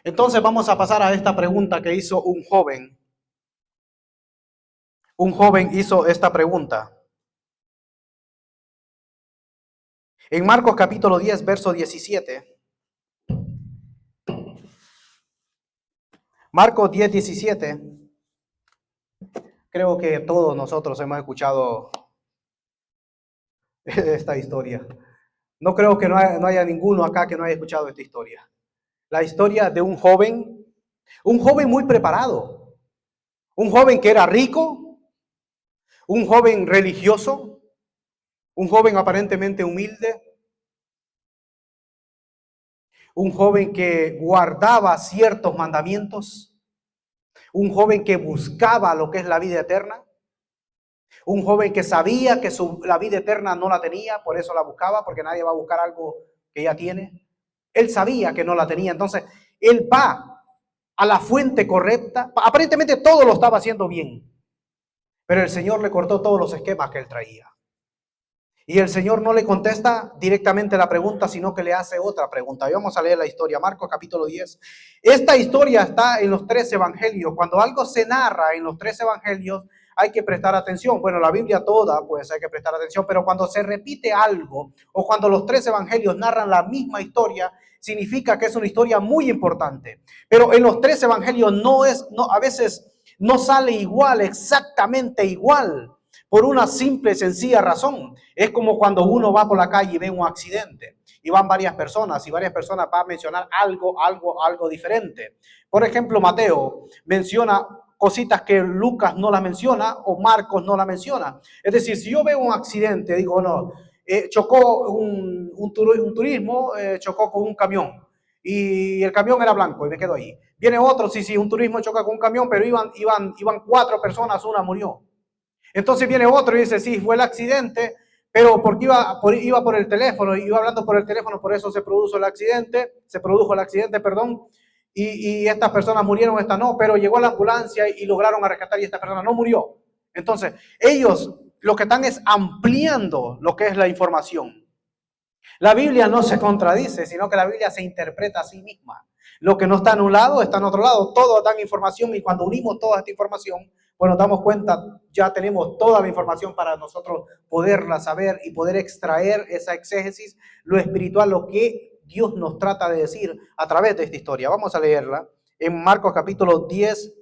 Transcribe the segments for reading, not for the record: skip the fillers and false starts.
Entonces vamos a pasar a esta pregunta que hizo un joven. Un joven hizo esta pregunta. En Marcos capítulo 10, verso 17. Marcos 10, 17. Creo que todos nosotros hemos escuchado esta historia. No creo que no haya ninguno acá que no haya escuchado esta historia. La historia de un joven muy preparado, un joven que era rico, un joven religioso, un joven aparentemente humilde, un joven que guardaba ciertos mandamientos, un joven que buscaba lo que es la vida eterna, un joven que sabía que la vida eterna no la tenía, por eso la buscaba, porque nadie va a buscar algo que ya tiene. Él sabía que no la tenía, entonces él va a la fuente correcta. Aparentemente todo lo estaba haciendo bien, pero el Señor le cortó todos los esquemas que él traía. Y el Señor no le contesta directamente la pregunta, sino que le hace otra pregunta. Y vamos a leer la historia, Marcos capítulo 10. Esta historia está en los 3 evangelios. Cuando algo se narra en los 3 evangelios, hay que prestar atención. Bueno, la Biblia toda, pues hay que prestar atención, pero cuando se repite algo, o cuando los 3 evangelios narran la misma historia, significa que es una historia muy importante. Pero en los 3 evangelios a veces no sale igual, exactamente igual. Por una simple, sencilla razón. Es como cuando uno va por la calle y ve un accidente y van varias personas y varias personas van a mencionar algo diferente. Por ejemplo, Mateo menciona cositas que Lucas no las menciona o Marcos no las menciona. Es decir, si yo veo un accidente, digo, no, chocó un turismo, chocó con un camión y el camión era blanco y me quedo ahí. Viene otro, sí, un turismo choca con un camión, pero iban 4 personas, una murió. Entonces viene otro y dice, sí, fue el accidente, pero porque iba por el teléfono, iba hablando por el teléfono, por eso se produjo el accidente, perdón, y estas personas murieron, esta no, pero llegó la ambulancia y lograron rescatar y esta persona no murió. Entonces, ellos lo que están es ampliando lo que es la información. La Biblia no se contradice, sino que la Biblia se interpreta a sí misma. Lo que no está en un lado está en otro lado. Todo dan información y cuando unimos toda esta información, pues nos damos cuenta, ya tenemos toda la información para nosotros poderla saber y poder extraer esa exégesis, lo espiritual, lo que Dios nos trata de decir a través de esta historia. Vamos a leerla en Marcos capítulo 10,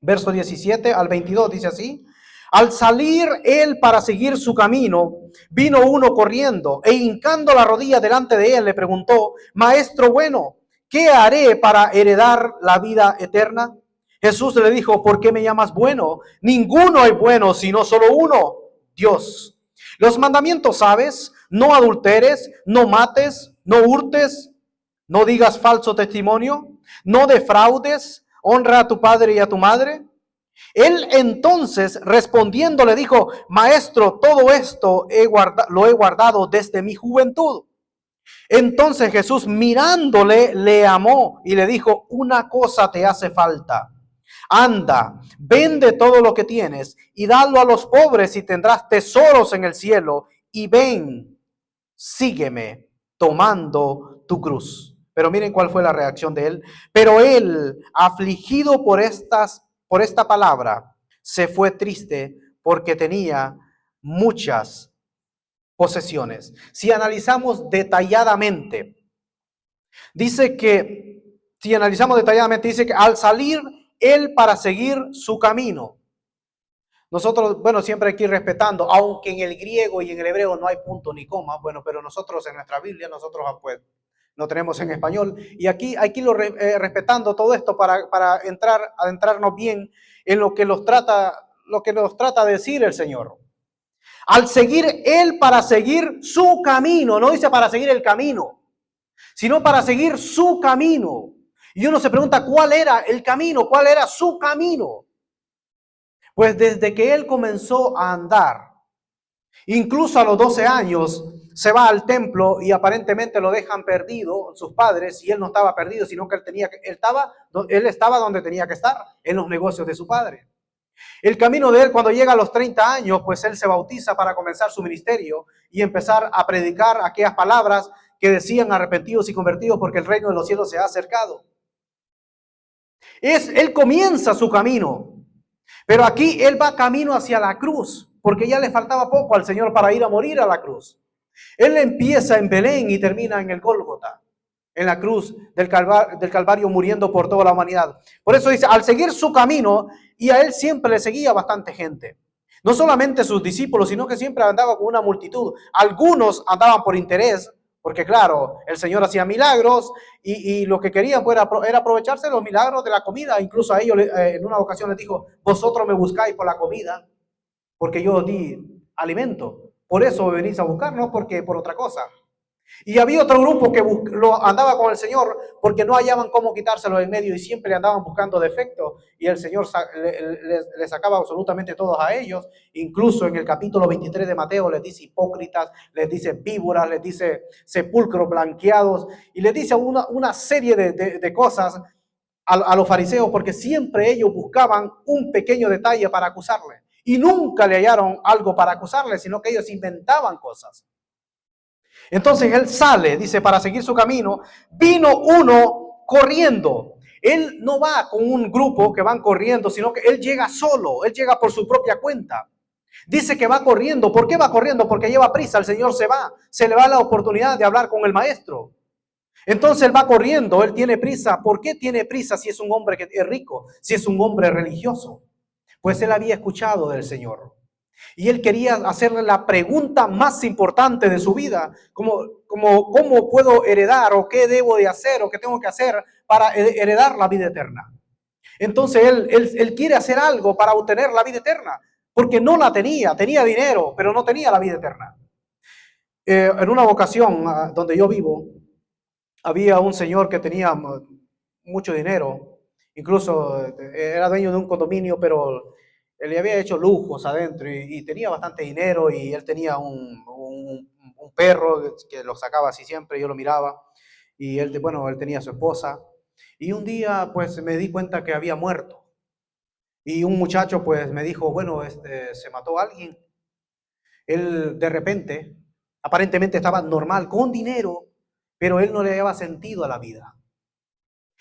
verso 17 al 22, dice así. Al salir él para seguir su camino, vino uno corriendo e hincando la rodilla delante de él le preguntó, Maestro bueno, ¿qué haré para heredar la vida eterna? Jesús le dijo, ¿por qué me llamas bueno? Ninguno es bueno, sino solo uno, Dios. Los mandamientos sabes, no adulteres, no mates, no hurtes, no digas falso testimonio, no defraudes, honra a tu padre y a tu madre. Él entonces respondiendo le dijo, Maestro, todo esto lo he guardado desde mi juventud. Entonces Jesús mirándole le amó y le dijo, una cosa te hace falta. Anda, vende todo lo que tienes y dalo a los pobres y tendrás tesoros en el cielo. Y ven, sígueme tomando tu cruz. Pero miren cuál fue la reacción de él. Pero él, afligido por esta palabra, se fue triste porque tenía muchas posesiones. Si analizamos detalladamente, dice que al salir él para seguir su camino. Nosotros, bueno, siempre hay que ir respetando, aunque en el griego y en el hebreo no hay punto ni coma, bueno, pero nosotros en nuestra Biblia, nosotros pues lo tenemos en español, y aquí hay que irlo respetando todo esto para adentrarnos bien en lo que nos trata de decir el Señor. Al seguir él para seguir su camino, no dice para seguir el camino, sino para seguir su camino. Y uno se pregunta, ¿cuál era el camino? ¿Cuál era su camino? Pues desde que él comenzó a andar, incluso a los 12 años, se va al templo y aparentemente lo dejan perdido sus padres, y él no estaba perdido, sino que él estaba donde tenía que estar, en los negocios de su padre. El camino de él, cuando llega a los 30 años, pues él se bautiza para comenzar su ministerio y empezar a predicar aquellas palabras que decían arrepentidos y convertidos porque el reino de los cielos se ha acercado. Él comienza su camino, pero aquí él va camino hacia la cruz, porque ya le faltaba poco al Señor para ir a morir a la cruz. Él empieza en Belén y termina en el Gólgota, en la cruz del Calvario, muriendo por toda la humanidad. Por eso dice, al seguir su camino, y a él siempre le seguía bastante gente. No solamente sus discípulos, sino que siempre andaba con una multitud. Algunos andaban por interés, porque claro, el Señor hacía milagros y lo que querían era aprovecharse de los milagros de la comida. Incluso a ellos en una ocasión les dijo, vosotros me buscáis por la comida, porque yo os di alimento. Por eso me venís a buscar, no porque por otra cosa. Y había otro grupo que andaba con el Señor porque no hallaban cómo quitárselo en medio y siempre le andaban buscando defectos y el Señor le sacaba absolutamente todos a ellos. Incluso en el capítulo 23 de Mateo les dice hipócritas, les dice víboras, les dice sepulcros blanqueados y les dice una serie de cosas a los fariseos porque siempre ellos buscaban un pequeño detalle para acusarle y nunca le hallaron algo para acusarle, sino que ellos inventaban cosas. Entonces él sale, dice, para seguir su camino. Vino uno corriendo. Él no va con un grupo que van corriendo, sino que él llega solo, él llega por su propia cuenta. Dice que va corriendo. ¿Por qué va corriendo? Porque lleva prisa, el Señor se le va la oportunidad de hablar con el maestro. Entonces él va corriendo, él tiene prisa. ¿Por qué tiene prisa si es un hombre que es rico, si es un hombre religioso? Pues él había escuchado del Señor. Y él quería hacerle la pregunta más importante de su vida, como ¿cómo puedo heredar o qué debo de hacer o qué tengo que hacer para heredar la vida eterna? Entonces él quiere hacer algo para obtener la vida eterna, porque no la tenía dinero, pero no tenía la vida eterna. En una ocasión donde yo vivo, había un señor que tenía mucho dinero, incluso era dueño de un condominio, pero él le había hecho lujos adentro y tenía bastante dinero y él tenía un perro que lo sacaba así siempre, yo lo miraba y él tenía a su esposa y un día pues me di cuenta que había muerto y un muchacho pues me dijo, bueno, se mató alguien. Él de repente, aparentemente estaba normal, con dinero, pero él no le daba sentido a la vida.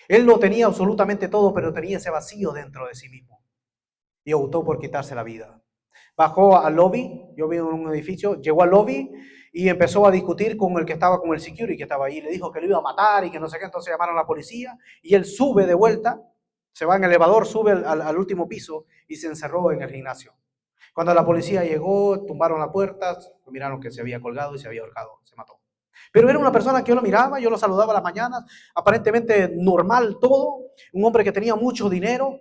Él lo tenía absolutamente todo, pero tenía ese vacío dentro de sí mismo y optó por quitarse la vida. Bajó al lobby, yo vivo en un edificio, llegó al lobby y empezó a discutir con el que estaba, con el security que estaba ahí. Le dijo que lo iba a matar y que no sé qué, entonces llamaron a la policía y él sube de vuelta, se va en el elevador, sube al último piso y se encerró en el gimnasio. Cuando la policía llegó, tumbaron la puerta, miraron que se había colgado y se había ahorcado, se mató. Pero era una persona que yo lo miraba, yo lo saludaba a las mañanas, aparentemente normal todo, un hombre que tenía mucho dinero,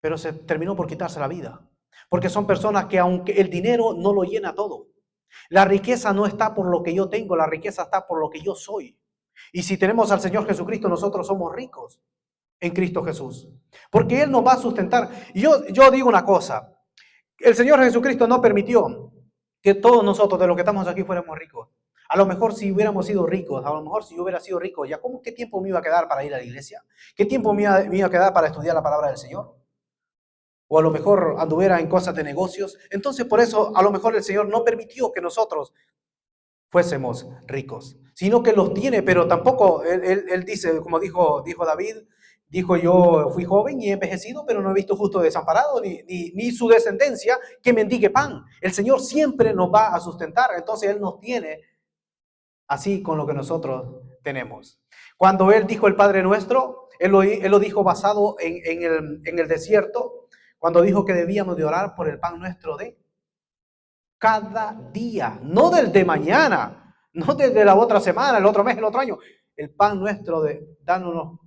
pero se terminó por quitarse la vida. Porque son personas que aunque el dinero no lo llena todo, la riqueza no está por lo que yo tengo, la riqueza está por lo que yo soy. Y si tenemos al Señor Jesucristo, nosotros somos ricos en Cristo Jesús. Porque Él nos va a sustentar. Y yo digo una cosa, el Señor Jesucristo no permitió que todos nosotros de los que estamos aquí fuéramos ricos. A lo mejor si hubiéramos sido ricos, a lo mejor si yo hubiera sido rico, ya ¿qué tiempo me iba a quedar para ir a la iglesia? ¿Qué tiempo me iba a quedar para estudiar la palabra del Señor? O a lo mejor anduviera en cosas de negocios. Entonces por eso a lo mejor el Señor no permitió que nosotros fuésemos ricos, sino que los tiene, pero tampoco, él dice, como dijo David, dijo yo fui joven y he envejecido, pero no he visto justo desamparado, ni su descendencia que mendigue pan. El Señor siempre nos va a sustentar, entonces Él nos tiene así con lo que nosotros tenemos. Cuando Él dijo el Padre Nuestro, Él lo dijo basado en el desierto, cuando dijo que debíamos de orar por el pan nuestro de cada día, no del de mañana, no desde la otra semana, el otro mes, el otro año. El pan nuestro dános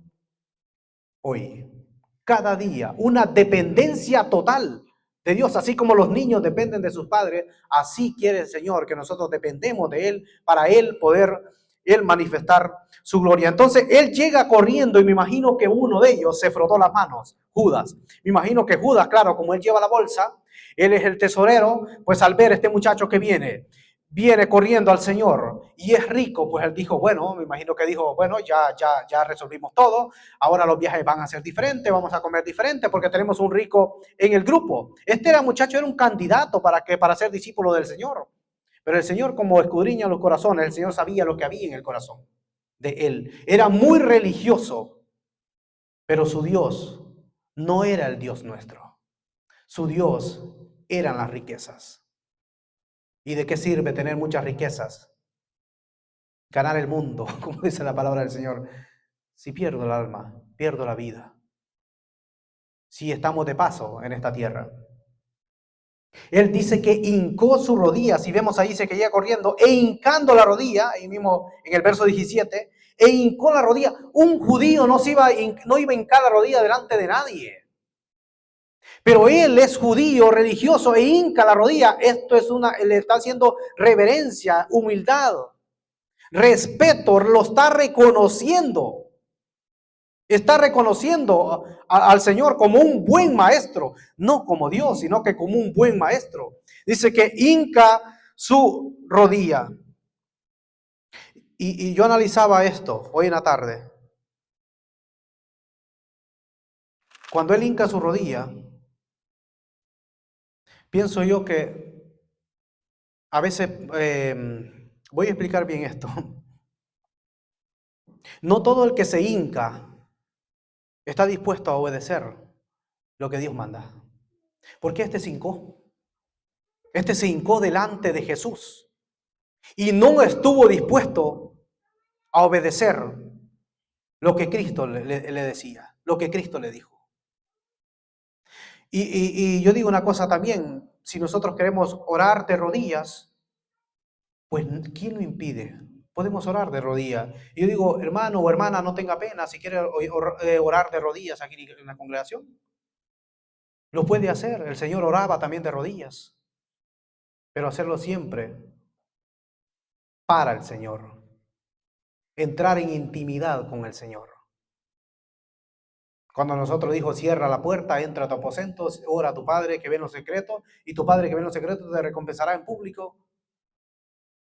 hoy, cada día, una dependencia total de Dios, así como los niños dependen de sus padres, así quiere el Señor que nosotros dependemos de Él para Él poder manifestar su gloria. Entonces Él llega corriendo y me imagino que uno de ellos se frotó las manos, Judas. Me imagino que Judas, claro, como él lleva la bolsa, él es el tesorero, pues al ver este muchacho que viene corriendo al Señor y es rico, pues él dijo, bueno, me imagino que dijo, bueno, ya resolvimos todo, ahora los viajes van a ser diferentes, vamos a comer diferente porque tenemos un rico en el grupo. Muchacho era un candidato para ser discípulo del Señor, pero el Señor, como escudriña los corazones, el Señor sabía lo que había en el corazón de él. Era muy religioso, Pero su Dios no era el Dios nuestro. Su Dios eran las riquezas. ¿Y de qué sirve tener muchas riquezas? Ganar el mundo, como dice la palabra del Señor. Si pierdo el alma, pierdo la vida. Si estamos de paso en esta tierra. Él dice que hincó su rodilla, si vemos ahí dice que llega corriendo, e hincando la rodilla, ahí mismo en el verso 17, e hincó la rodilla. Un judío no iba a hincar la rodilla delante de nadie. Pero él es judío, religioso, e hinca la rodilla. Esto es le está haciendo reverencia, humildad, respeto, lo está reconociendo. Está reconociendo al Señor como un buen maestro, no como Dios, sino que como un buen maestro. Dice que hinca su rodilla. Y yo analizaba esto hoy en la tarde. Cuando él hinca su rodilla, pienso yo que a veces, voy a explicar bien esto. No todo el que se hinca está dispuesto a obedecer lo que Dios manda. Porque este se hincó. Este se hincó delante de Jesús. Y no estuvo dispuesto a obedecer lo que Cristo le decía, lo que Cristo le dijo. Y yo digo una cosa también, si nosotros queremos orar de rodillas, pues ¿quién lo impide? Podemos orar de rodillas. Y yo digo, hermano o hermana, no tenga pena si quiere orar de rodillas aquí en la congregación. Lo puede hacer, el Señor oraba también de rodillas, pero hacerlo siempre para el Señor. Entrar en intimidad con el Señor. Cuando nosotros dijo, cierra la puerta, entra a tu aposento, ora a tu Padre que ve en lo secreto, y tu Padre que ve en lo secreto te recompensará en público.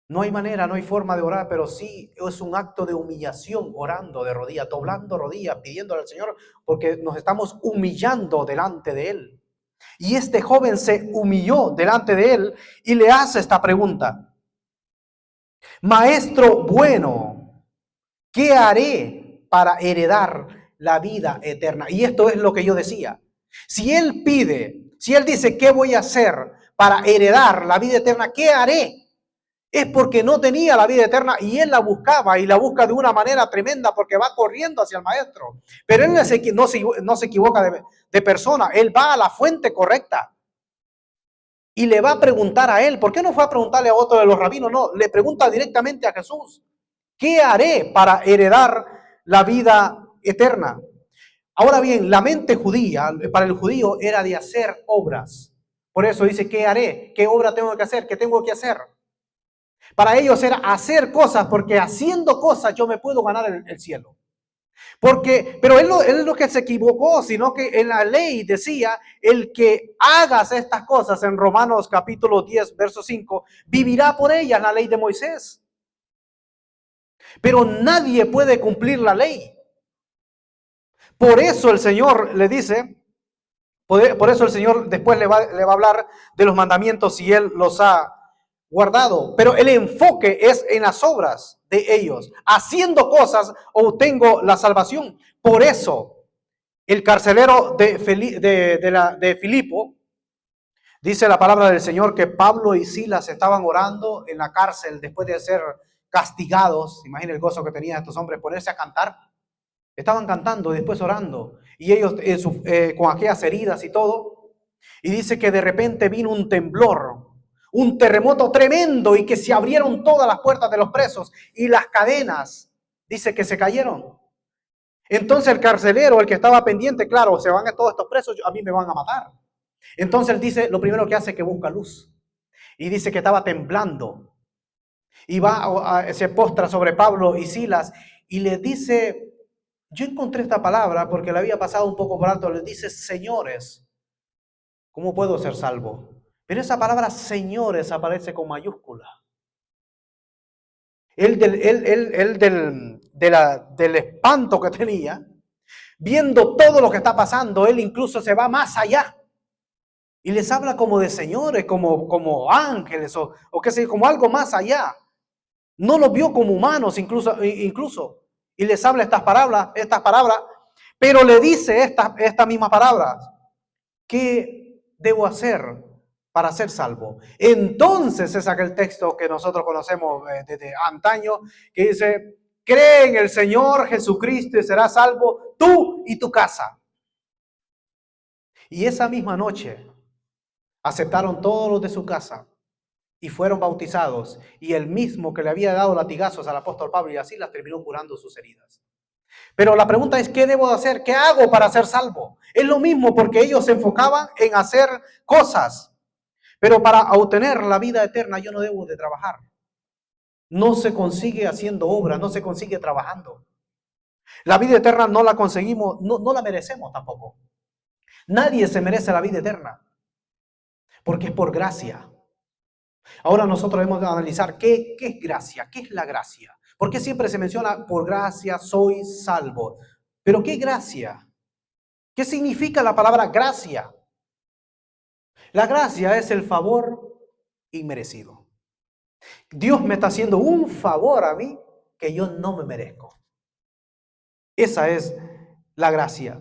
No hay manera, no hay forma de orar, pero sí es un acto de humillación, orando de rodillas, doblando rodillas, pidiéndole al Señor, porque nos estamos humillando delante de Él. Y este joven se humilló delante de Él y le hace esta pregunta. Maestro bueno, ¿qué haré para heredar la vida eterna? Y esto es lo que yo decía. Si él dice, ¿qué voy a hacer para heredar la vida eterna? ¿Qué haré? Es porque no tenía la vida eterna y él la buscaba y la busca de una manera tremenda porque va corriendo hacia el maestro. Pero él no se equivoca de persona, él va a la fuente correcta. Y le va a preguntar a él. ¿Por qué no fue a preguntarle a otro de los rabinos? No, le pregunta directamente a Jesús. ¿Qué haré para heredar la vida eterna? Ahora bien, la mente judía, para el judío, era de hacer obras. Por eso dice, ¿qué haré? ¿Qué obra tengo que hacer? ¿Qué tengo que hacer? Para ellos era hacer cosas, porque haciendo cosas yo me puedo ganar el cielo. Pero él no que se equivocó, sino que en la ley decía, el que hagas estas cosas, en Romanos capítulo 10, verso 5, vivirá por ellas, la ley de Moisés. Pero nadie puede cumplir la ley. Por eso el Señor le dice, por eso el Señor después le va a hablar de los mandamientos si Él los ha guardado. Pero el enfoque es en las obras de ellos. Haciendo cosas obtengo la salvación. Por eso el carcelero de Filipo, dice la palabra del Señor que Pablo y Silas estaban orando en la cárcel después de ser castigados. Imaginen el gozo que tenían estos hombres, ponerse a cantar. Estaban cantando y después orando. Y ellos con aquellas heridas y todo. Y dice que de repente vino un temblor, un terremoto tremendo y que se abrieron todas las puertas de los presos y las cadenas, dice que se cayeron. Entonces el carcelero, el que estaba pendiente, claro, se van a todos estos presos, a mí me van a matar. Entonces él dice, lo primero que hace es que busca luz. Y dice que estaba temblando. Y se postra sobre Pablo y Silas y le dice, yo encontré esta palabra porque le había pasado un poco por alto, le dice, señores, ¿cómo puedo ser salvo? Pero esa palabra señores aparece con mayúscula. Él del espanto que tenía, viendo todo lo que está pasando, él incluso se va más allá. Y les habla como de señores, como ángeles, o qué sé, como algo más allá. No los vio como humanos incluso. Y les habla estas palabras pero le dice esta misma palabra: ¿qué debo hacer para ser salvo? Entonces es aquel texto que nosotros conocemos desde antaño, que dice: cree en el Señor Jesucristo y serás salvo tú y tu casa. Y esa misma noche aceptaron todos los de su casa y fueron bautizados, y el mismo que le había dado latigazos al apóstol Pablo y así las terminó curando sus heridas. Pero la pregunta es: ¿qué debo hacer? ¿Qué hago para ser salvo? Es lo mismo, porque ellos se enfocaban en hacer cosas. Pero para obtener la vida eterna yo no debo de trabajar. No se consigue haciendo obras, no se consigue trabajando. La vida eterna no la conseguimos, no la merecemos tampoco. Nadie se merece la vida eterna, porque es por gracia. Ahora nosotros debemos de analizar qué es gracia, qué es la gracia. Porque siempre se menciona: por gracia soy salvo. Pero ¿qué gracia? ¿Qué significa la palabra gracia? La gracia es el favor inmerecido. Dios me está haciendo un favor a mí que yo no me merezco. Esa es la gracia.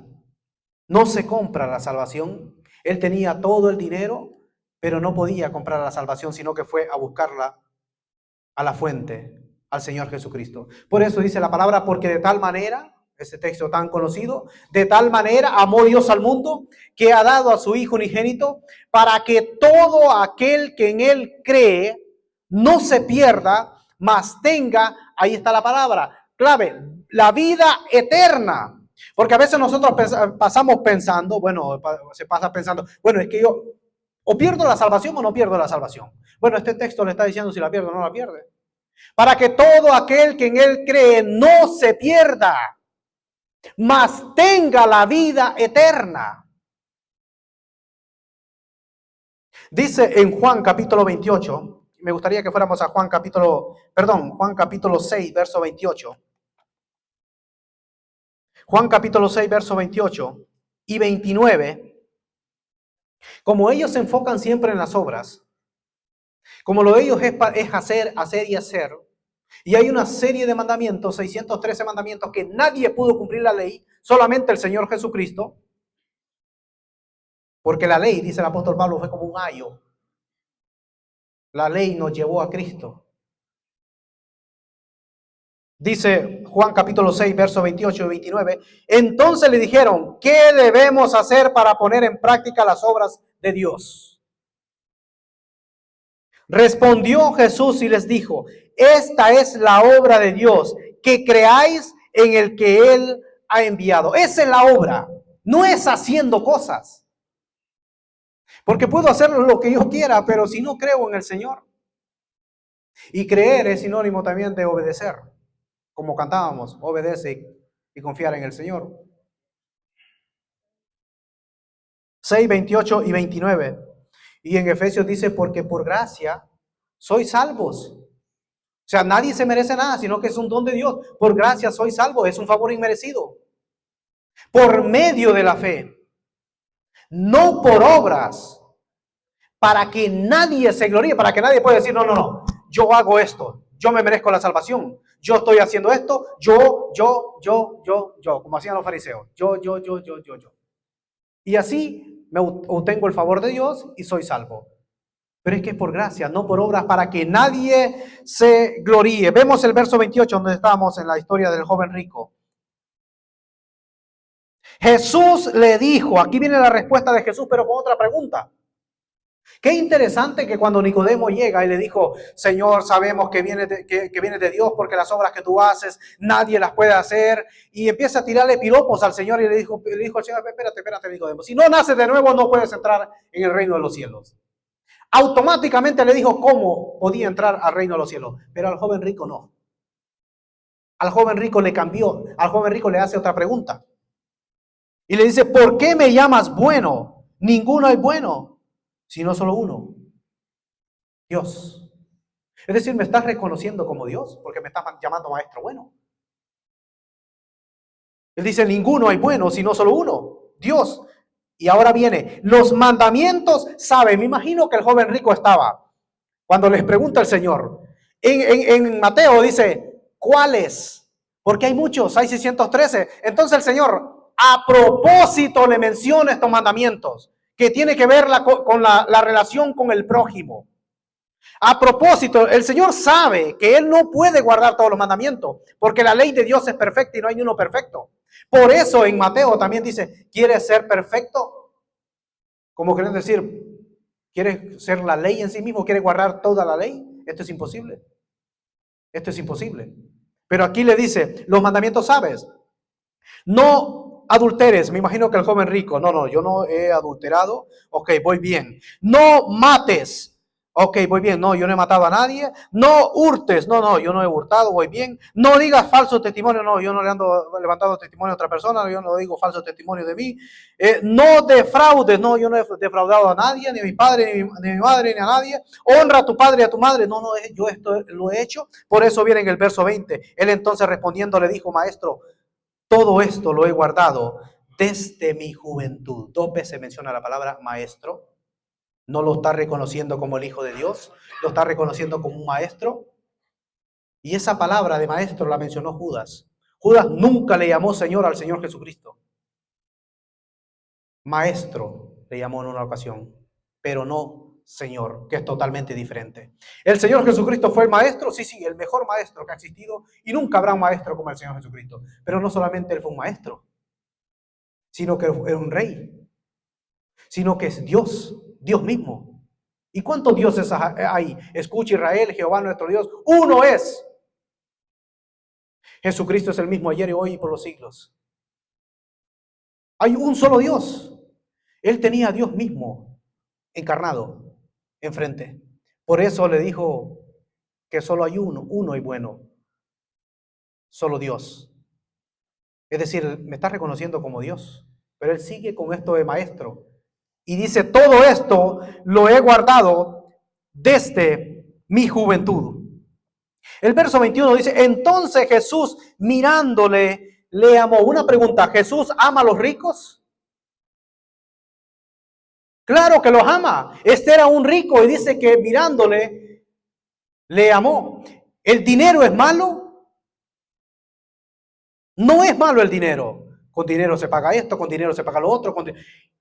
No se compra la salvación. Él tenía todo el dinero, pero no podía comprar la salvación, sino que fue a buscarla a la fuente, al Señor Jesucristo. Por eso dice la palabra: porque de tal manera, este texto tan conocido, de tal manera amó Dios al mundo, que ha dado a su Hijo unigénito, para que todo aquel que en Él cree no se pierda, mas tenga, ahí está la palabra clave, la vida eterna. Porque a veces nosotros pasamos pensando, se pasa pensando, es que yo o pierdo la salvación o no pierdo la salvación. Bueno, este texto le está diciendo si la pierde o no la pierde. Para que todo aquel que en Él cree no se pierda, mas tenga la vida eterna. Dice en Juan capítulo 28, me gustaría que fuéramos a Juan capítulo 6, verso 28. Juan capítulo 6, verso 28 y 29. Como ellos se enfocan siempre en las obras, como lo de ellos es hacer y hacer, y hay una serie de mandamientos, 613 mandamientos, que nadie pudo cumplir la ley, solamente el Señor Jesucristo, porque la ley, dice el apóstol Pablo, fue como un ayo. La ley nos llevó a Cristo. Dice Juan capítulo 6, versos 28 y 29. Entonces le dijeron: ¿qué debemos hacer para poner en práctica las obras de Dios? Respondió Jesús y les dijo: esta es la obra de Dios, que creáis en el que Él ha enviado. Esa es la obra, no es haciendo cosas. Porque puedo hacer lo que yo quiera, pero si no creo en el Señor. Y creer es sinónimo también de obedecer. Como cantábamos: obedece y confiar en el Señor. 6, 28 y 29. Y en Efesios dice: porque por gracia sois salvos. O sea, nadie se merece nada, sino que es un don de Dios. Por gracia sois salvos, es un favor inmerecido. Por medio de la fe, no por obras, para que nadie se gloríe, para que nadie pueda decir: no, yo hago esto, yo me merezco la salvación, yo estoy haciendo esto, yo, como hacían los fariseos, yo. Y así me obtengo el favor de Dios y soy salvo. Pero es que es por gracia, no por obras, para que nadie se gloríe. Vemos el verso 28, donde estábamos en la historia del joven rico. Jesús le dijo, aquí viene la respuesta de Jesús, pero con otra pregunta. Qué interesante que cuando Nicodemo llega y le dijo: Señor, sabemos que viene de Dios, porque las obras que tú haces nadie las puede hacer, y empieza a tirarle piropos al Señor, y le dijo al Señor: espérate, Nicodemo, si no naces de nuevo no puedes entrar en el reino de los cielos. Automáticamente le dijo cómo podía entrar al reino de los cielos, pero al joven rico no. Al joven rico le cambió, al joven rico le hace otra pregunta. Y le dice: ¿por qué me llamas bueno? Ninguno es bueno, sino solo uno, Dios. Es decir, me estás reconociendo como Dios porque me estás llamando maestro bueno. Él dice: ninguno hay bueno, sino solo uno, Dios. Y ahora viene, los mandamientos, sabe, me imagino que el joven rico estaba, cuando les pregunta el Señor, en Mateo dice: ¿cuáles? Porque hay muchos, hay 613. Entonces el Señor, A propósito le menciona estos mandamientos, que tiene que ver con la relación con el prójimo. A propósito, el Señor sabe que Él no puede guardar todos los mandamientos, porque la ley de Dios es perfecta y no hay ni uno perfecto. Por eso en Mateo también dice, ¿quieres ser perfecto? Como quieren decir, ¿quieres ser la ley en sí mismo? ¿Quieres guardar toda la ley? Esto es imposible. Esto es imposible. Pero aquí le dice, los mandamientos sabes. No adulteres, me imagino que el joven rico, no, yo no he adulterado, ok, voy bien. No mates, ok, voy bien, no, yo no he matado a nadie. No hurtes, no, yo no he hurtado, voy bien. No digas falso testimonio, no, yo no le ando levantando testimonio a otra persona, yo no digo falso testimonio de mí. No defraudes, no, yo no he defraudado a nadie, ni a mi padre, ni a mi madre, ni a nadie. Honra a tu padre y a tu madre, no, yo esto lo he hecho. Por eso viene en el verso 20, él entonces respondiendo le dijo, maestro, todo esto lo he guardado desde mi juventud. 2 veces menciona la palabra maestro. No lo está reconociendo como el Hijo de Dios, lo está reconociendo como un maestro. Y esa palabra de maestro la mencionó Judas. Judas nunca le llamó Señor al Señor Jesucristo. Maestro le llamó en una ocasión, pero no Señor, que es totalmente diferente. ¿El Señor Jesucristo fue el maestro? Sí, el mejor maestro que ha existido, y nunca habrá un maestro como el Señor Jesucristo. Pero no solamente Él fue un maestro, sino que es un rey, sino que es Dios, Dios mismo. ¿Y cuántos dioses hay? Escucha Israel, Jehová nuestro Dios, uno es. Jesucristo es el mismo ayer y hoy y por los siglos. Hay un solo Dios. Él tenía a Dios mismo encarnado enfrente. Por eso le dijo que solo hay uno y bueno, solo Dios. Es decir, me está reconociendo como Dios, pero él sigue con esto de maestro. Y dice, todo esto lo he guardado desde mi juventud. El verso 21 dice, entonces Jesús mirándole, le amó. Una pregunta, ¿Jesús ama a los ricos? Claro que los ama. Este era un rico y dice que mirándole, le amó. ¿El dinero es malo? No es malo el dinero. Con dinero se paga esto, con dinero se paga lo otro.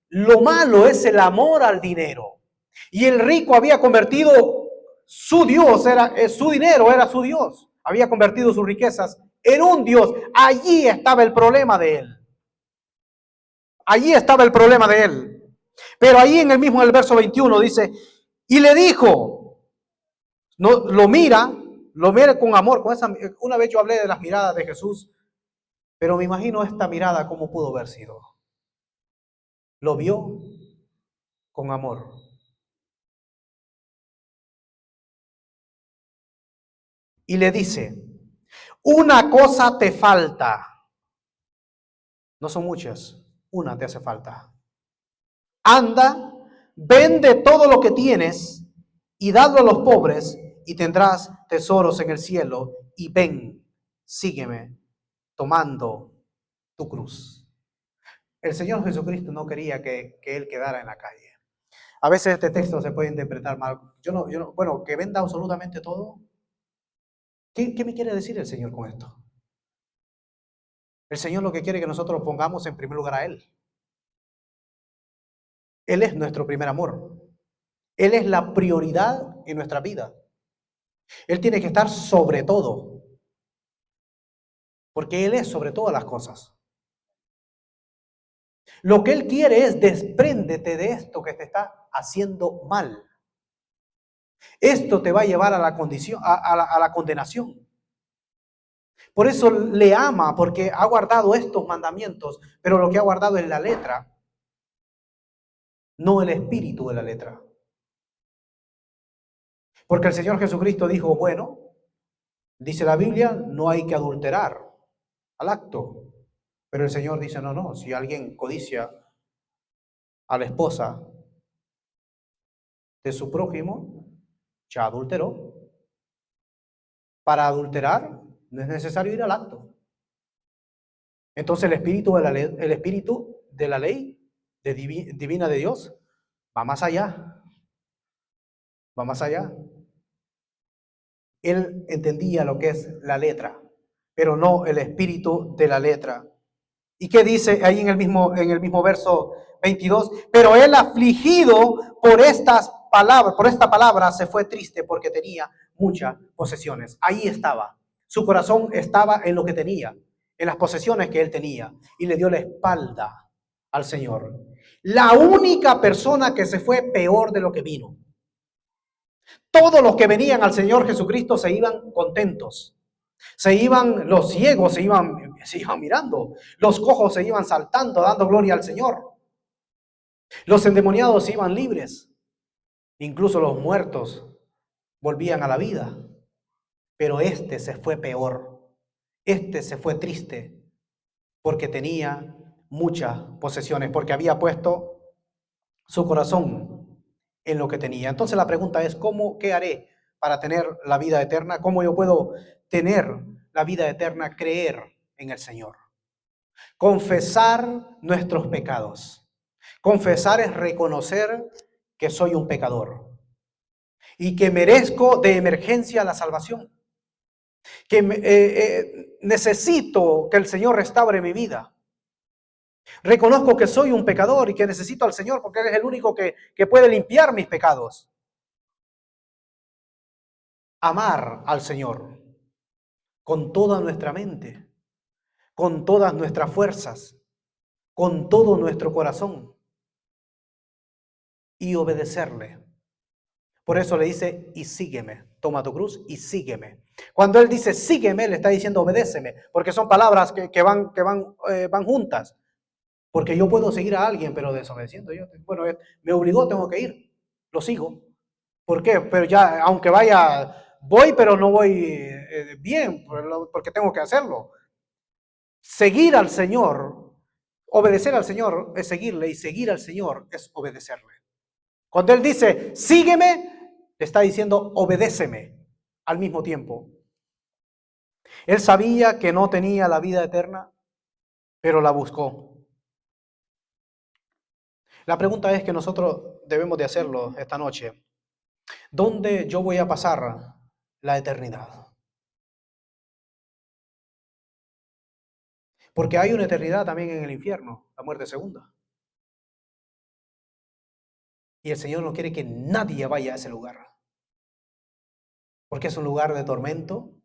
Lo malo es el amor al dinero. Y el rico había convertido su Dios, su dinero era su Dios. Había convertido sus riquezas en un Dios. Allí estaba el problema de él. Allí estaba el problema de él. Pero ahí en el verso 21 dice, y le dijo, no, lo mira con amor. Una vez yo hablé de las miradas de Jesús, pero me imagino esta mirada cómo pudo haber sido. Lo vio con amor. Y le dice, una cosa te falta. No son muchas, una te hace falta. Anda, vende todo lo que tienes y dadlo a los pobres y tendrás tesoros en el cielo. Y ven, sígueme, tomando tu cruz. El Señor Jesucristo no quería que Él quedara en la calle. A veces este texto se puede interpretar mal. Bueno, que venda absolutamente todo. ¿Qué me quiere decir el Señor con esto? El Señor lo que quiere es que nosotros pongamos en primer lugar a Él. Él es nuestro primer amor. Él es la prioridad en nuestra vida. Él tiene que estar sobre todo, porque Él es sobre todas las cosas. Lo que Él quiere es despréndete de esto que te está haciendo mal. Esto te va a llevar a la condición, a la condenación. Por eso le ama, porque ha guardado estos mandamientos, pero lo que ha guardado es la letra, no el espíritu de la letra. Porque el Señor Jesucristo dijo, bueno, dice la Biblia, no hay que adulterar al acto. Pero el Señor dice, no, si alguien codicia a la esposa de su prójimo, ya adulteró. Para adulterar no es necesario ir al acto. Entonces el espíritu de la ley divina de Dios va más allá, va más allá. Él entendía lo que es la letra, pero no el espíritu de la letra. ¿Y qué dice ahí en el mismo verso 22? Pero él afligido por esta palabra se fue triste porque tenía muchas posesiones. Ahí estaba. Su corazón estaba en lo que tenía, en las posesiones que él tenía, y le dio la espalda al Señor. La única persona que se fue peor de lo que vino. Todos los que venían al Señor Jesucristo se iban contentos. Se iban, los ciegos se iban mirando, los cojos se iban saltando, dando gloria al Señor. Los endemoniados se iban libres, incluso los muertos volvían a la vida. Pero este se fue peor, este se fue triste, porque tenía muchas posesiones, porque había puesto su corazón en lo que tenía. Entonces la pregunta es, ¿qué haré para tener la vida eterna? ¿Cómo yo puedo tener la vida eterna? Creer en el Señor. Confesar nuestros pecados. Confesar es reconocer que soy un pecador y que merezco de emergencia la salvación. Que necesito que el Señor restaure mi vida. Reconozco que soy un pecador y que necesito al Señor porque Él es el único que puede limpiar mis pecados. Amar al Señor con toda nuestra mente, con todas nuestras fuerzas, con todo nuestro corazón y obedecerle. Por eso le dice, y sígueme, toma tu cruz y sígueme. Cuando Él dice sígueme, le está diciendo obedéceme, porque son palabras que van juntas. Porque yo puedo seguir a alguien, pero desobedeciendo yo. Bueno, me obligó, tengo que ir. Lo sigo. ¿Por qué? Pero ya, aunque vaya, voy, pero no voy bien, porque tengo que hacerlo. Seguir al Señor, obedecer al Señor es seguirle, y seguir al Señor es obedecerle. Cuando Él dice, sígueme, le está diciendo, obedéceme al mismo tiempo. Él sabía que no tenía la vida eterna, pero la buscó. La pregunta es que nosotros debemos de hacerlo esta noche. ¿Dónde yo voy a pasar la eternidad? Porque hay una eternidad también en el infierno, la muerte segunda. Y el Señor no quiere que nadie vaya a ese lugar. Porque es un lugar de tormento,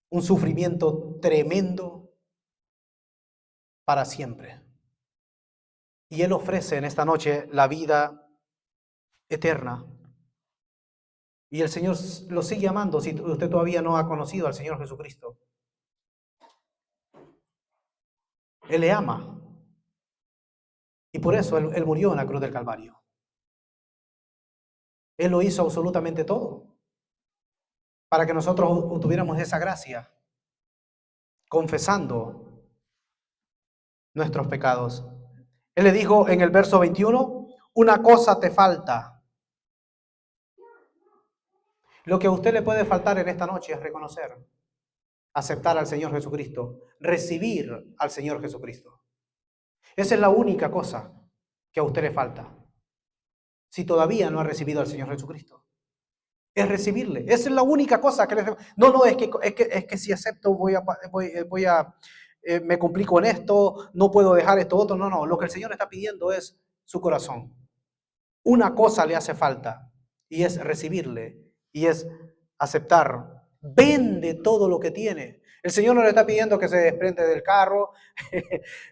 un sufrimiento tremendo para siempre. Y Él ofrece en esta noche la vida eterna. Y el Señor lo sigue amando si usted todavía no ha conocido al Señor Jesucristo. Él le ama. Y por eso Él murió en la cruz del Calvario. Él lo hizo absolutamente todo para que nosotros tuviéramos esa gracia, confesando nuestros pecados. Él le dijo en el verso 21, una cosa te falta. Lo que a usted le puede faltar en esta noche es reconocer, aceptar al Señor Jesucristo, recibir al Señor Jesucristo. Esa es la única cosa que a usted le falta, si todavía no ha recibido al Señor Jesucristo. Es recibirle. Esa es la única cosa que le... No, es que si acepto me complico en esto, no puedo dejar esto otro. No, lo que el Señor está pidiendo es su corazón. Una cosa le hace falta y es recibirle y es aceptar. Vende todo lo que tiene. El Señor no le está pidiendo que se desprende del carro,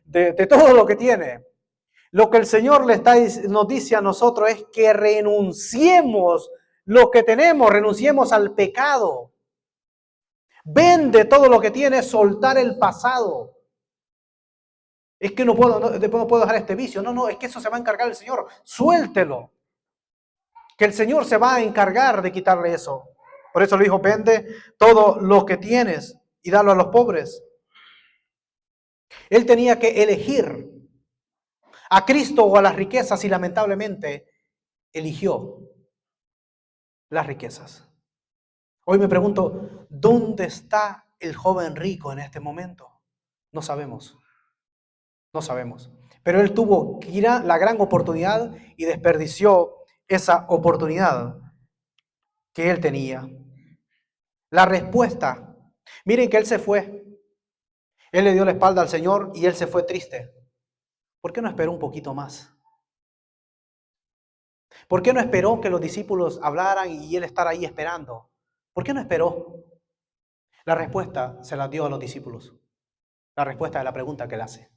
de todo lo que tiene. Lo que el Señor nos dice a nosotros es que renunciemos lo que tenemos, renunciemos al pecado. Vende todo lo que tienes, soltar el pasado. Es que no puedo dejar este vicio. No, es que eso se va a encargar el Señor. Suéltelo. Que el Señor se va a encargar de quitarle eso. Por eso le dijo, vende todo lo que tienes y dalo a los pobres. Él tenía que elegir a Cristo o a las riquezas y lamentablemente eligió las riquezas. Hoy me pregunto, ¿dónde está el joven rico en este momento? No sabemos. No sabemos. Pero él tuvo la gran oportunidad y desperdició esa oportunidad que él tenía. La respuesta, miren que él se fue. Él le dio la espalda al Señor y él se fue triste. ¿Por qué no esperó un poquito más? ¿Por qué no esperó que los discípulos hablaran y él estar ahí esperando? ¿Por qué no esperó? La respuesta se la dio a los discípulos. La respuesta de la pregunta que él hace.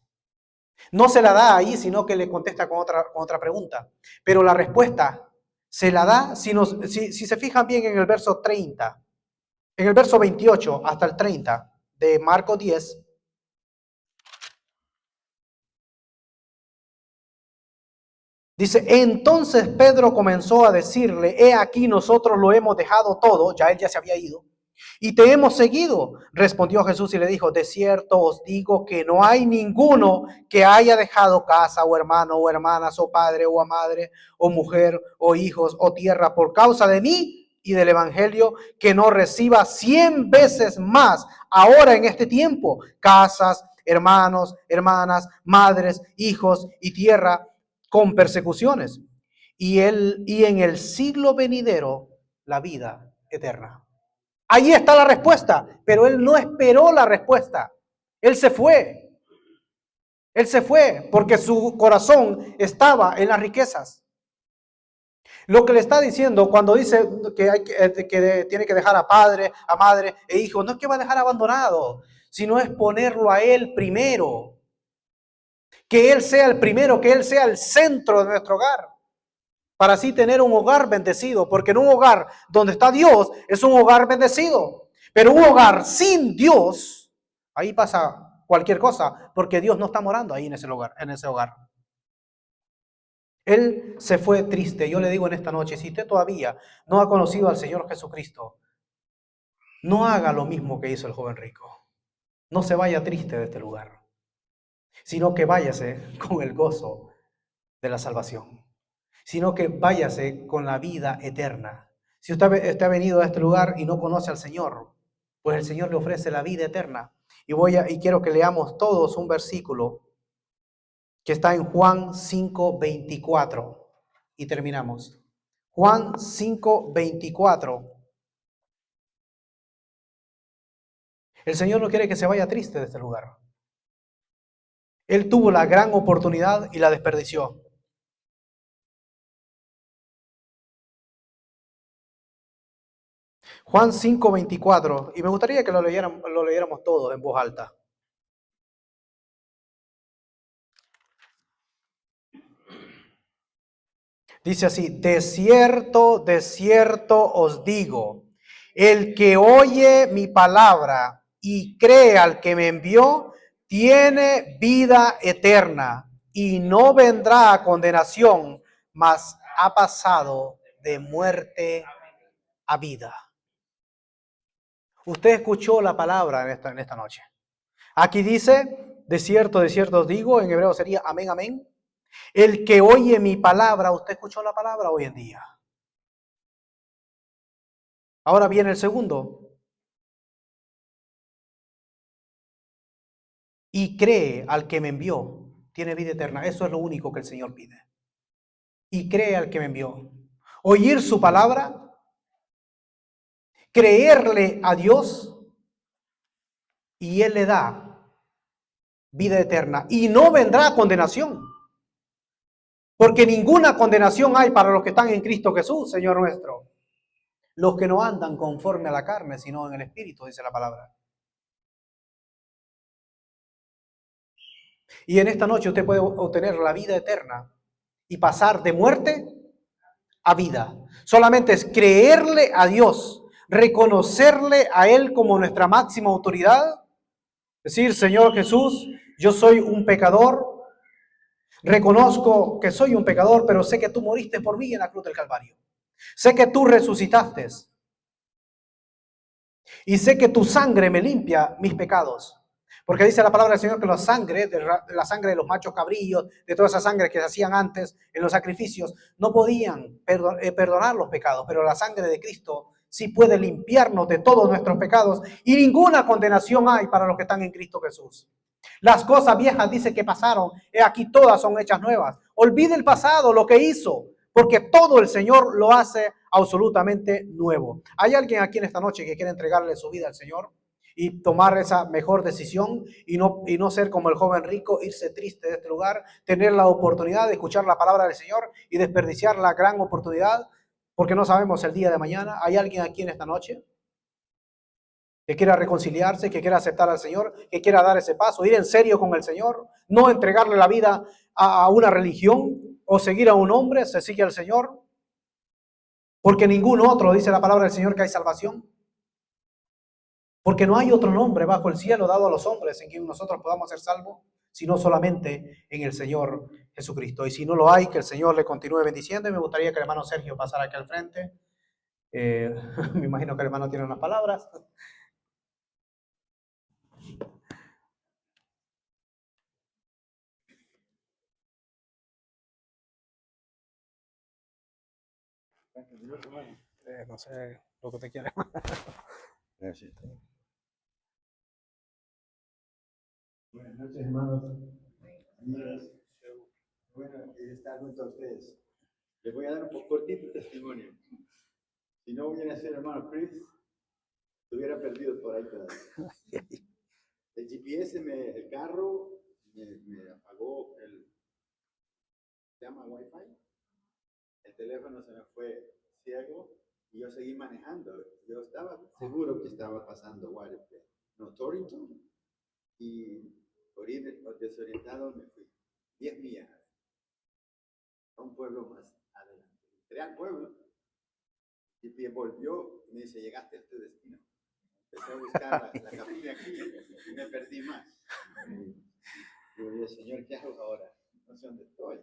No se la da ahí, sino que le contesta con otra pregunta. Pero la respuesta se la da, si se fijan bien en el verso 30, en el verso 28 hasta el 30 de Marcos 10, dice, entonces Pedro comenzó a decirle, he aquí nosotros lo hemos dejado todo, ya él ya se había ido, y te hemos seguido. Respondió Jesús y le dijo, de cierto os digo que no hay ninguno que haya dejado casa o hermano o hermanas o padre o madre o mujer o hijos o tierra por causa de mí y del evangelio que no reciba 100 veces más ahora en este tiempo, casas, hermanos, hermanas, madres, hijos y tierra con persecuciones, y en el siglo venidero la vida eterna. Ahí está la respuesta, pero él no esperó la respuesta. Él se fue. Él se fue porque su corazón estaba en las riquezas. Lo que le está diciendo cuando dice que tiene que dejar a padre, a madre e hijo, no es que va a dejar abandonado, sino es ponerlo a él primero. Que él sea el primero, que él sea el centro de nuestro hogar. Para así tener un hogar bendecido, porque en un hogar donde está Dios es un hogar bendecido, pero un hogar sin Dios, ahí pasa cualquier cosa, porque Dios no está morando ahí en ese lugar, en ese hogar. Él se fue triste. Yo le digo en esta noche, si usted todavía no ha conocido al Señor Jesucristo, no haga lo mismo que hizo el joven rico. No se vaya triste de este lugar, sino que váyase con el gozo de la salvación, sino que váyase con la vida eterna. Si usted ha venido a este lugar y no conoce al Señor, pues el Señor le ofrece la vida eterna. Y quiero que leamos todos un versículo que está en Juan 5:24 y terminamos. Juan 5:24. El Señor no quiere que se vaya triste de este lugar. Él tuvo la gran oportunidad y la desperdició. Juan 5:24, y me gustaría que lo leyéramos todos en voz alta. Dice así, de cierto os digo, el que oye mi palabra y cree al que me envió, tiene vida eterna y no vendrá a condenación, mas ha pasado de muerte a vida. Usted escuchó la palabra en esta noche. Aquí dice, de cierto os digo, en hebreo sería amén, amén. El que oye mi palabra, ¿usted escuchó la palabra hoy en día? Ahora viene el segundo. Y cree al que me envió, tiene vida eterna. Eso es lo único que el Señor pide. Y cree al que me envió. Oír su palabra, creerle a Dios, y Él le da vida eterna. Y no vendrá condenación. Porque ninguna condenación hay para los que están en Cristo Jesús, Señor nuestro. Los que no andan conforme a la carne, sino en el Espíritu, dice la palabra. Y en esta noche usted puede obtener la vida eterna y pasar de muerte a vida. Solamente es creerle a Dios, reconocerle a Él como nuestra máxima autoridad, decir, Señor Jesús, yo soy un pecador, reconozco que soy un pecador, pero sé que tú moriste por mí en la cruz del Calvario. Sé que tú resucitaste y sé que tu sangre me limpia mis pecados. Porque dice la palabra del Señor que la sangre de los machos cabrillos, de toda esa sangre que se hacían antes en los sacrificios, no podían perdonar los pecados, pero la sangre de Cristo sí puede limpiarnos de todos nuestros pecados y ninguna condenación hay para los que están en Cristo Jesús. Las cosas viejas dice que pasaron, aquí todas son hechas nuevas. Olvide el pasado, lo que hizo, porque todo el Señor lo hace absolutamente nuevo. ¿Hay alguien aquí en esta noche que quiere entregarle su vida al Señor? y tomar esa mejor decisión y no ser como el joven rico, irse triste de este lugar, tener la oportunidad de escuchar la palabra del Señor y desperdiciar la gran oportunidad porque no sabemos el día de mañana. ¿Hay alguien aquí en esta noche que quiera reconciliarse, que quiera aceptar al Señor, que quiera dar ese paso, ir en serio con el Señor, no entregarle la vida a una religión o seguir a un hombre? Se sigue al Señor, porque ningún otro, dice la palabra del Señor, que hay salvación. Porque no hay otro nombre bajo el cielo dado a los hombres en quien nosotros podamos ser salvos, sino solamente en el Señor Jesucristo. Y si no lo hay, que el Señor le continúe bendiciendo. Y me gustaría que el hermano Sergio pasara aquí al frente. Me imagino que el hermano tiene unas palabras. No sé lo que te quiera. Gracias. Buenas noches, hermanos. Amigos. Bueno, estar junto a ustedes. Les voy a dar un poco cortito testimonio. Si no hubiera sido hermano Chris, se hubiera perdido por ahí todavía. El GPS, el carro, me apagó ¿se llama Wi-Fi? El teléfono se me fue ciego y yo seguí manejando. Yo estaba seguro que estaba pasando Waterford, no, Torrington, y por ir desorientado me fui 10 millas a un pueblo más adelante. Entré al pueblo y me volvió y me dice, llegaste a tu destino. Empecé a buscar la capilla aquí y me perdí más. Y yo dije, Señor, ¿qué hago ahora? No sé dónde estoy.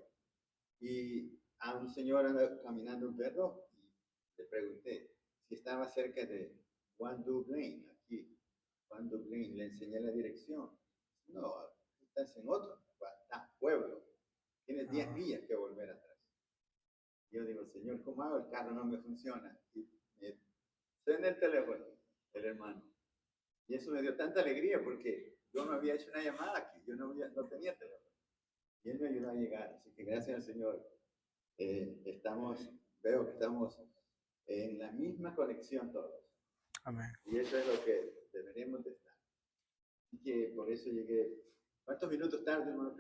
Y a un señor anda caminando un perro y le pregunté si estaba cerca de Wandu Lane, aquí. Wandu Lane, le enseñé la dirección. No, estás en otro, pueblo. Tienes 10 millas que volver atrás. Yo digo, Señor, ¿cómo hago? El carro no me funciona. Y me suena el teléfono, el hermano. Y eso me dio tanta alegría porque yo no había hecho una llamada aquí, yo no tenía teléfono. Y él me ayudó a llegar. Así que gracias al Señor. Veo que estamos en la misma conexión todos. Amén. Y eso es lo que deberíamos de estar. Así que por eso llegué. ¿Cuántos minutos tarde, hermano?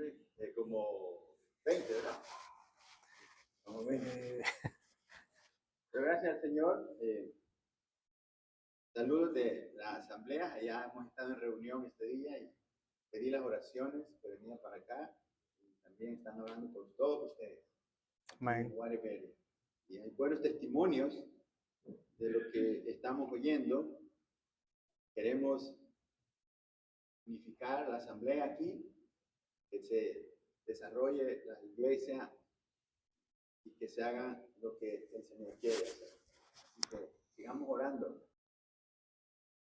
Como 20, ¿verdad? Como 20. Pero gracias al Señor. Saludos de la asamblea. Allá hemos estado en reunión este día y pedí las oraciones que venían para acá. Y también están orando por todos ustedes. Amén. Y hay buenos testimonios de lo que estamos oyendo. Queremos unificar la asamblea aquí, que se desarrolle la iglesia y que se haga lo que el Señor quiere hacer. Así que sigamos orando